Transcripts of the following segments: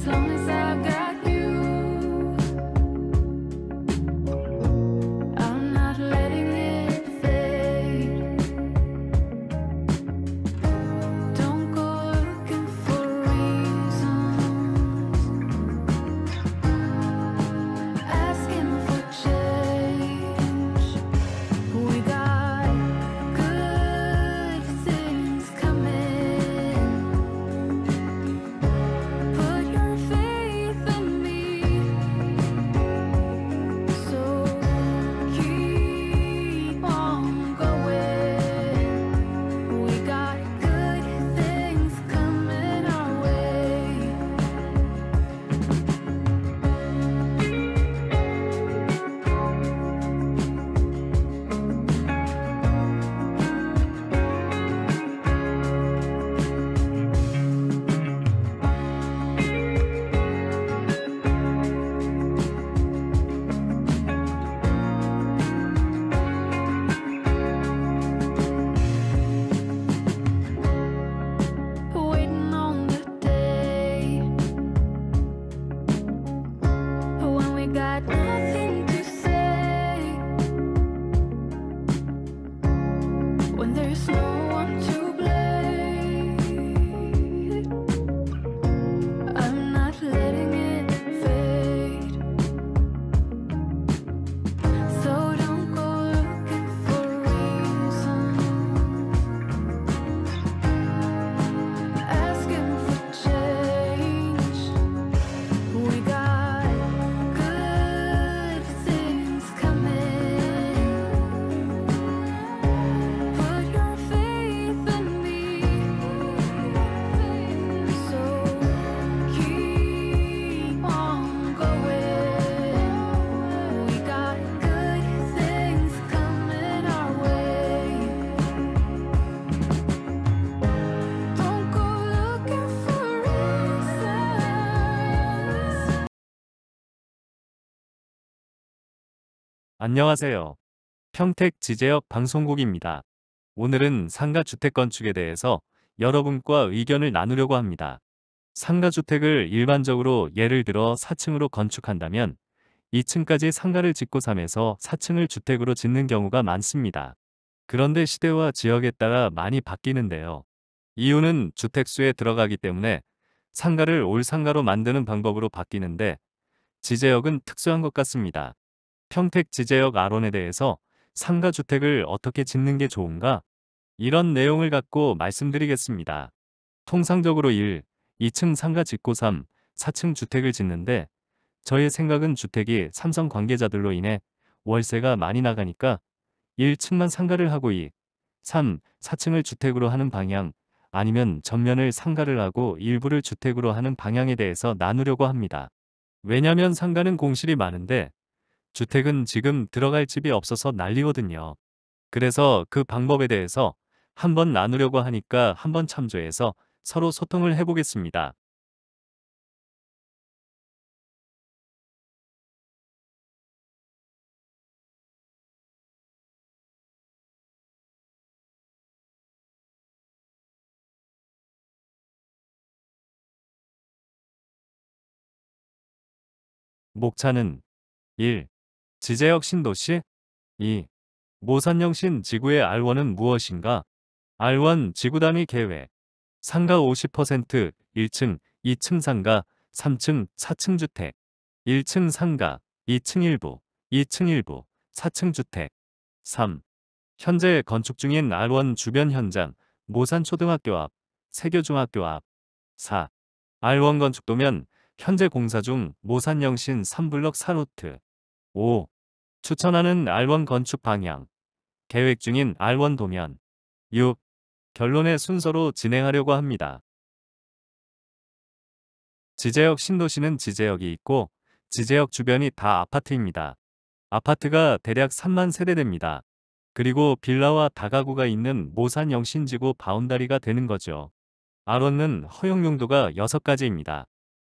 long as I got you, I'm not letting it fade. Don't go looking for reasons, asking for change. We got good things coming. Put your faith in me, so keep on going. We got good things coming our way. Waiting on the day when we got nothing to say, when there's no one to blame. I'm not letting it fade, so don't go looking for reasons, asking for change. We got good things coming. Put your faith in me, so keep on going. We got good things coming our way. Don't go looking for reasons. 안녕하세요. 평택 지제역 방송국입니다. 오늘은 상가주택 건축에 대해서 여러분과 의견을 나누려고 합니다. 상가주택을 일반적으로 예를 들어 4층으로 건축한다면 2층까지 상가를 짓고 3에서 4층을 주택으로 짓는 경우가 많습니다. 그런데 시대와 지역에 따라 많이 바뀌는데요. 이유는 주택수에 들어가기 때문에 상가를 올상가로 만드는 방법으로 바뀌는데 지제역은 특수한 것 같습니다. 평택 지제역 아론에 대해서 상가주택을 어떻게 짓는 게 좋은가? 이런 내용을 갖고 말씀드리겠습니다. 통상적으로 1, 2층 상가 짓고 3, 4층 주택을 짓는데 저의 생각은 주택이 삼성 관계자들로 인해 월세가 많이 나가니까 1층만 상가를 하고 2, 3, 4층을 주택으로 하는 방향, 아니면 전면을 상가를 하고 일부를 주택으로 하는 방향에 대해서 나누려고 합니다. 왜냐면 상가는 공실이 많은데 주택은 지금 들어갈 집이 없어서 난리거든요. 그래서 그 방법에 대해서 한번 나누려고 하니까 한번 참조해서 서로 소통을 해보겠습니다. 목차는 1. 지제역 신도시 2. 모산형 신지구의 R1은 무엇인가? R1 지구 단위 계획 상가 50% 1층, 2층 상가, 3층, 4층 주택 1층 상가, 2층 일부, 2층 일부, 4층 주택 3. 현재 건축 중인 R1 주변 현장 모산초등학교 앞, 세교중학교 앞 4. R1 건축도면 현재 공사 중 모산영신 3블럭 4루트 5. 추천하는 R1 건축 방향 계획 중인 R1 도면 6. 결론의 순서로 진행하려고 합니다. 지제역 신도시는 지제역이 있고 지제역 주변이 다 아파트입니다. 아파트가 대략 3만 세대됩니다. 그리고 빌라와 다가구가 있는 모산영신지구 바운다리가 되는 거죠. R1는 허용 용도가 6가지입니다.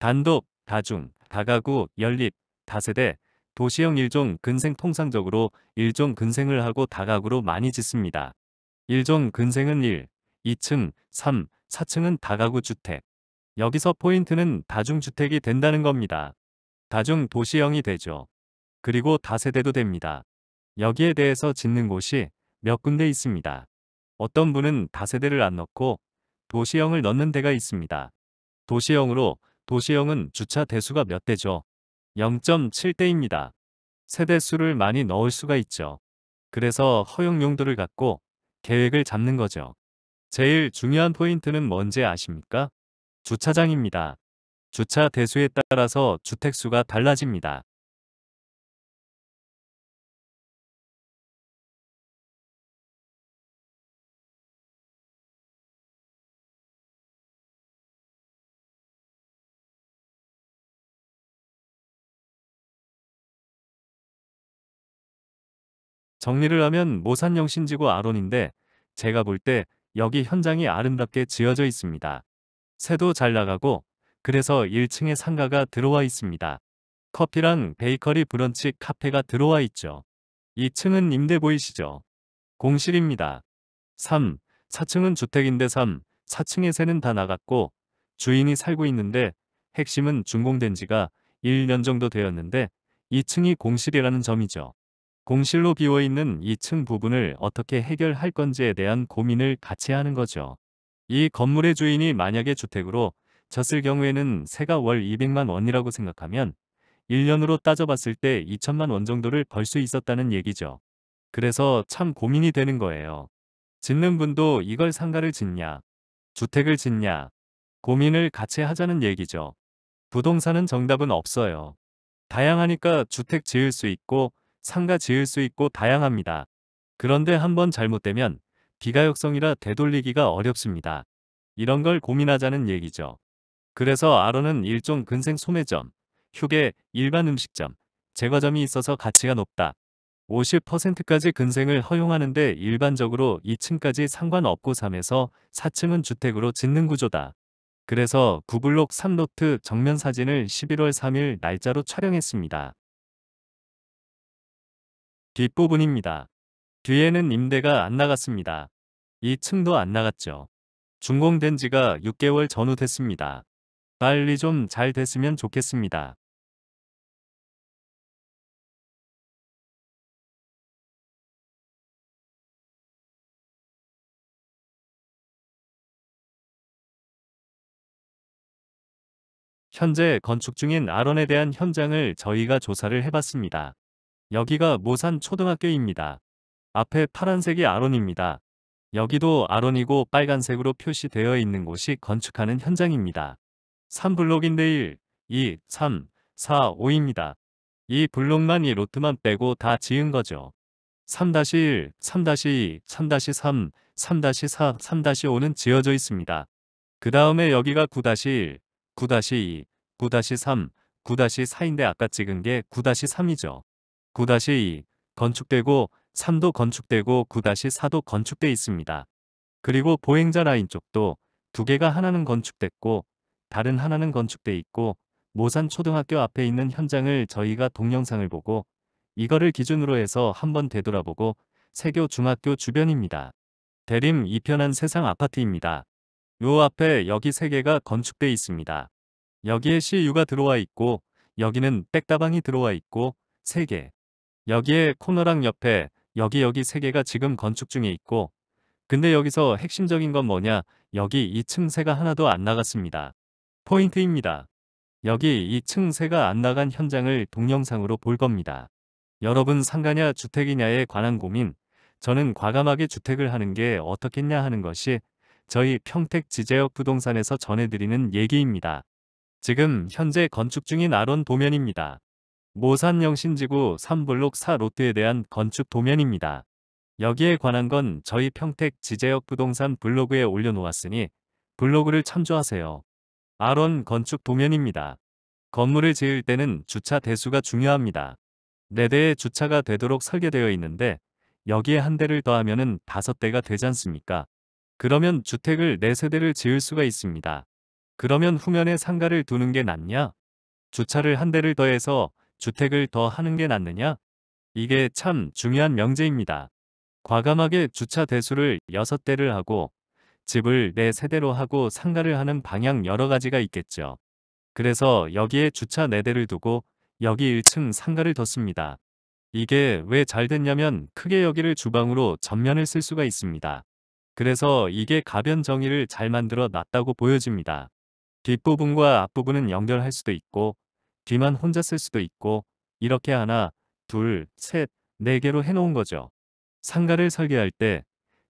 단독, 다중, 다가구, 연립, 다세대, 도시형 1종 근생 통상적으로 1종 근생을 하고 다가구로 많이 짓습니다. 1종 근생은 1, 2층, 3, 4층은 다가구 주택, 여기서 포인트는 다중주택이 된다는 겁니다. 다중도시형이 되죠. 그리고 다세대도 됩니다. 여기에 대해서 짓는 곳이 몇 군데 있습니다. 어떤 분은 다세대를 안 넣고 도시형을 넣는 데가 있습니다. 도시형은 주차 대수가 몇 대죠? 0.7대입니다. 세대수를 많이 넣을 수가 있죠. 그래서 허용 용도를 갖고 계획을 잡는 거죠. 제일 중요한 포인트는 뭔지 아십니까? 주차장입니다. 주차 대수에 따라서 주택수가 달라집니다. 정리를 하면 모산영 신지구 아론인데 제가 볼 때 여기 현장이 아름답게 지어져 있습니다. 새도 잘 나가고 그래서 1층에 상가가 들어와 있습니다. 커피랑 베이커리 브런치 카페가 들어와 있죠. 2층은 임대 보이시죠? 공실입니다. 3, 4층은 주택인데 4층의 새는 다 나갔고 주인이 살고 있는데 핵심은 준공된 지가 1년 정도 되었는데 2층이 공실이라는 점이죠. 공실로 비어있는 2층 부분을 어떻게 해결할 건지에 대한 고민을 같이 하는 거죠. 이 건물의 주인이 만약에 주택으로 졌을 경우에는 세가 월 200만 원이라고 생각하면 1년으로 따져봤을 때 2천만 원 정도를 벌 수 있었다는 얘기죠. 그래서 참 고민이 되는 거예요. 짓는 분도 이걸 상가를 짓냐, 주택을 짓냐, 고민을 같이 하자는 얘기죠. 부동산은 정답은 없어요. 다양하니까 주택 지을 수 있고 상가 지을 수 있고 다양합니다. 그런데 한번 잘못되면 비가역성이라 되돌리기가 어렵습니다. 이런 걸 고민하자는 얘기죠. 그래서 아로는 일종 근생 소매점, 휴게, 일반 음식점, 제과점이 있어서 가치가 높다. 50%까지 근생을 허용하는데 일반적으로 2층까지 상관없고 3에서 4층은 주택으로 짓는 구조다. 그래서 구블록 3로트 정면 사진을 11월 3일 날짜로 촬영했습니다. 뒷부분입니다. 뒤에는 임대가 안 나갔습니다. 2층도 안 나갔죠. 준공된 지가 6개월 전후 됐습니다. 빨리 좀 잘 됐으면 좋겠습니다. 현재 건축 중인 아론에 대한 현장을 저희가 조사를 해봤습니다. 여기가 모산 초등학교입니다. 앞에 파란색이 아론입니다. 여기도 아론이고 빨간색으로 표시되어 있는 곳이 건축하는 현장입니다. 3블록인데 1, 2, 3, 4, 5입니다. 이 블록만 이 로트만 빼고 다 지은 거죠. 3-1, 3-2, 3-3, 3-4, 3-5는 지어져 있습니다. 그 다음에 여기가 9-1, 9-2, 9-3, 9-4인데 아까 찍은 게 9-3이죠. 9-2 건축되고 3도 건축되고 9-4도 건축돼 있습니다. 그리고 보행자 라인 쪽도 두 개가 하나는 건축됐고 다른 하나는 건축돼 있고 모산 초등학교 앞에 있는 현장을 저희가 동영상을 보고 이거를 기준으로 해서 한번 되돌아보고 세교 중학교 주변입니다. 대림 이편한 세상 아파트입니다. 요 앞에 여기 세 개가 건축돼 있습니다. 여기에 CU가 들어와 있고 여기는 백다방이 들어와 있고 세 개. 여기에 코너랑 옆에 여기 세 개가 지금 건축 중에 있고 근데 여기서 핵심적인 건 뭐냐? 여기 2층 새가 하나도 안 나갔습니다. 포인트입니다. 여기 2층 새가 안 나간 현장을 동영상으로 볼 겁니다. 여러분 상가냐 주택이냐에 관한 고민, 저는 과감하게 주택을 하는 게 어떻겠냐 하는 것이 저희 평택 지제역 부동산에서 전해드리는 얘기입니다. 지금 현재 건축 중인 아론 도면입니다. 모산 영신지구 3블록 4로트에 대한 건축 도면입니다. 여기에 관한 건 저희 평택 지제역 부동산 블로그에 올려놓았으니 블로그를 참조하세요. 아론 건축 도면입니다. 건물을 지을 때는 주차 대수가 중요합니다. 4대의 주차가 되도록 설계되어 있는데 여기에 한 대를 더하면은 5대가 되지 않습니까? 그러면 주택을 4세대를 지을 수가 있습니다. 그러면 후면에 상가를 두는 게 낫냐? 주차를 한 대를 더해서 주택을 더 하는 게 낫느냐? 이게 참 중요한 명제입니다. 과감하게 주차 대수를 6대를 하고 집을 내 세대로 하고 상가를 하는 방향 여러 가지가 있겠죠. 그래서 여기에 주차 4대를 두고 여기 1층 상가를 뒀습니다. 이게 왜 잘 됐냐면 크게 여기를 주방으로 전면을 쓸 수가 있습니다. 그래서 이게 가변 정의를 잘 만들어 놨다고 보여집니다. 뒷부분과 앞부분은 연결할 수도 있고 뒤만 혼자 쓸 수도 있고 이렇게 하나, 둘, 셋, 4개로 해놓은 거죠. 상가를 설계할 때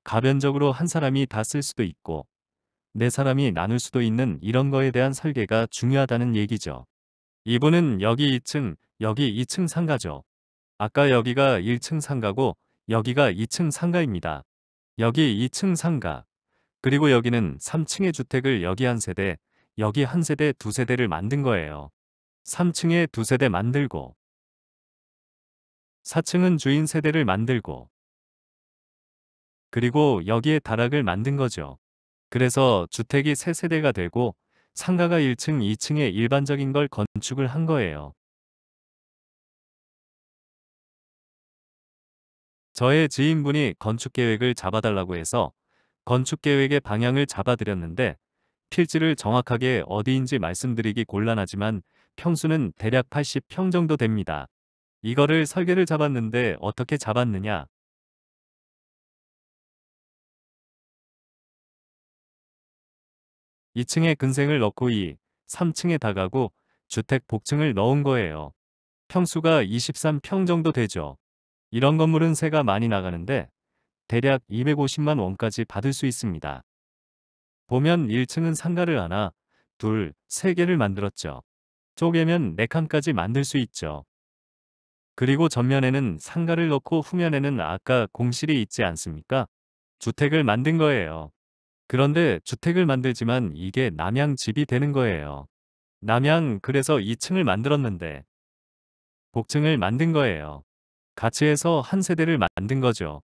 가변적으로 한 사람이 다 쓸 수도 있고 4사람이 나눌 수도 있는 이런 거에 대한 설계가 중요하다는 얘기죠. 이분은 여기 2층, 여기 2층 상가죠. 아까 여기가 1층 상가고 여기가 2층 상가입니다. 여기 2층 상가, 그리고 여기는 3층의 주택을 여기 한 세대, 여기 한 세대, 두 세대를 만든 거예요. 3층에 두 세대 만들고 4층은 주인 세대를 만들고 그리고 여기에 다락을 만든 거죠. 그래서 주택이 3세대가 되고 상가가 1층, 2층에 일반적인 걸 건축을 한 거예요. 저의 지인분이 건축계획을 잡아달라고 해서 건축계획의 방향을 잡아드렸는데 필지를 정확하게 어디인지 말씀드리기 곤란하지만 평수는 대략 80평 정도 됩니다. 이거를 설계를 잡았는데 어떻게 잡았느냐? 2층에 근생을 넣고 3층에 다가구 주택 복층을 넣은 거예요. 평수가 23평 정도 되죠. 이런 건물은 세가 많이 나가는데 대략 250만 원까지 받을 수 있습니다. 보면 1층은 상가를 하나, 둘, 3개를 만들었죠. 쪼개면 4칸까지 만들 수 있죠. 그리고 전면에는 상가를 넣고 후면에는 아까 공실이 있지 않습니까? 주택을 만든 거예요. 그런데 주택을 만들지만 이게 남양 집이 되는 거예요. 남양, 그래서 2층을 만들었는데 복층을 만든 거예요. 같이 해서 한 세대를 만든 거죠.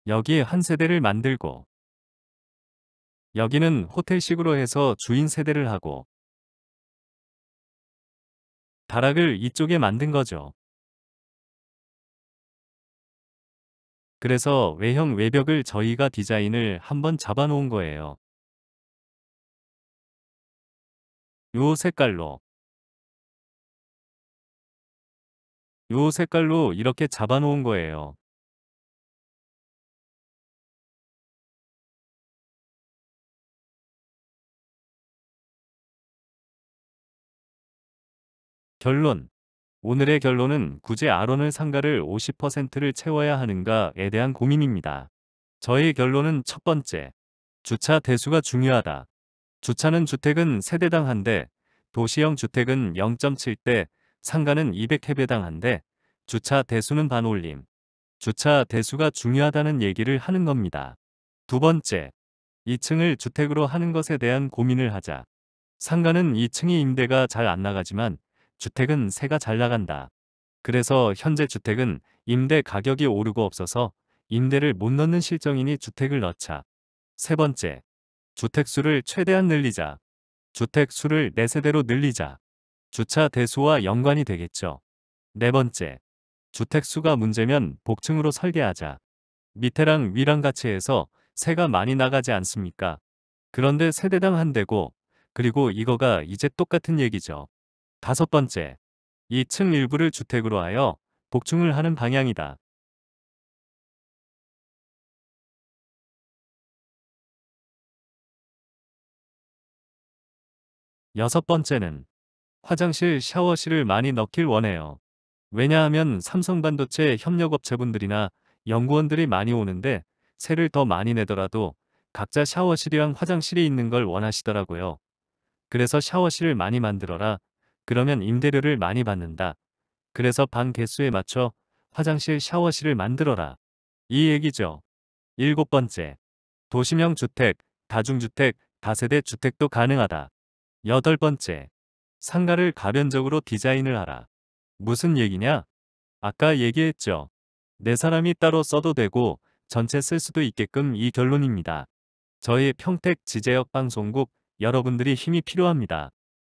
여기에 한 세대를 만들고 여기는 호텔식으로 해서 주인 세대를 하고 다락을 이쪽에 만든 거죠. 그래서 외형 외벽을 저희가 디자인을 한번 잡아 놓은 거예요. 요 색깔로 요 색깔로 이렇게 잡아 놓은 거예요. 결론. 오늘의 결론은 굳이 아론을 상가를 50%를 채워야 하는가에 대한 고민입니다. 저의 결론은 첫 번째, 주차 대수가 중요하다. 주차는 주택은 세대당 한 대, 도시형 주택은 0.7대, 상가는 200세대당 한 대, 주차 대수는 반올림. 주차 대수가 중요하다는 얘기를 하는 겁니다. 두 번째, 2층을 주택으로 하는 것에 대한 고민을 하자. 상가는 2층이 임대가 잘 안 나가지만 주택은 세가 잘 나간다. 그래서 현재 주택은 임대 가격이 오르고 없어서 임대를 못 넣는 실정이니 주택을 넣자. 세 번째, 주택 수를 최대한 늘리자. 주택 수를 4세대로 늘리자. 주차 대수와 연관이 되겠죠. 네 번째, 주택 수가 문제면 복층으로 설계하자. 밑에랑 위랑 같이 해서 세가 많이 나가지 않습니까? 그런데 세대당 한 대고, 그리고 이거가 이제 똑같은 얘기죠. 다섯 번째, 2층 일부를 주택으로 하여 복층을 하는 방향이다. 여섯 번째는 화장실, 샤워실을 많이 넣길 원해요. 왜냐하면 삼성반도체 협력업체분들이나 연구원들이 많이 오는데 세를 더 많이 내더라도 각자 샤워실이랑 화장실이 있는 걸 원하시더라고요. 그래서 샤워실을 많이 만들어라. 그러면 임대료를 많이 받는다. 그래서 방 개수에 맞춰 화장실, 샤워실을 만들어라. 이 얘기죠. 일곱 번째, 도심형 주택, 다중주택, 다세대 주택도 가능하다. 여덟 번째, 상가를 가변적으로 디자인을 하라. 무슨 얘기냐? 아까 얘기했죠. 4사람이 따로 써도 되고 전체 쓸 수도 있게끔 이 결론입니다. 저희 평택 지제역 방송국 여러분들이 힘이 필요합니다.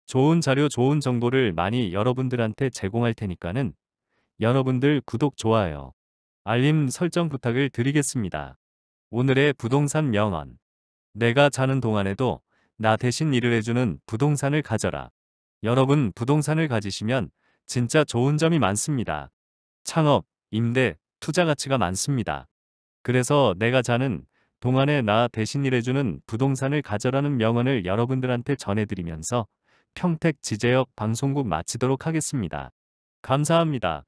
좋은 자료, 좋은 정보를 많이 여러분들한테 제공할 테니까는 여러분들 구독, 좋아요, 알림 설정 부탁을 드리겠습니다. 오늘의 부동산 명언. 내가 자는 동안에도 나 대신 일을 해주는 부동산을 가져라. 여러분 부동산을 가지시면 진짜 좋은 점이 많습니다. 창업, 임대, 투자 가치가 많습니다. 그래서 내가 자는 동안에 나 대신 일해주는 부동산을 가져라는 명언을 여러분들한테 전해드리면서 평택 지제역 방송국 마치도록 하겠습니다. 감사합니다.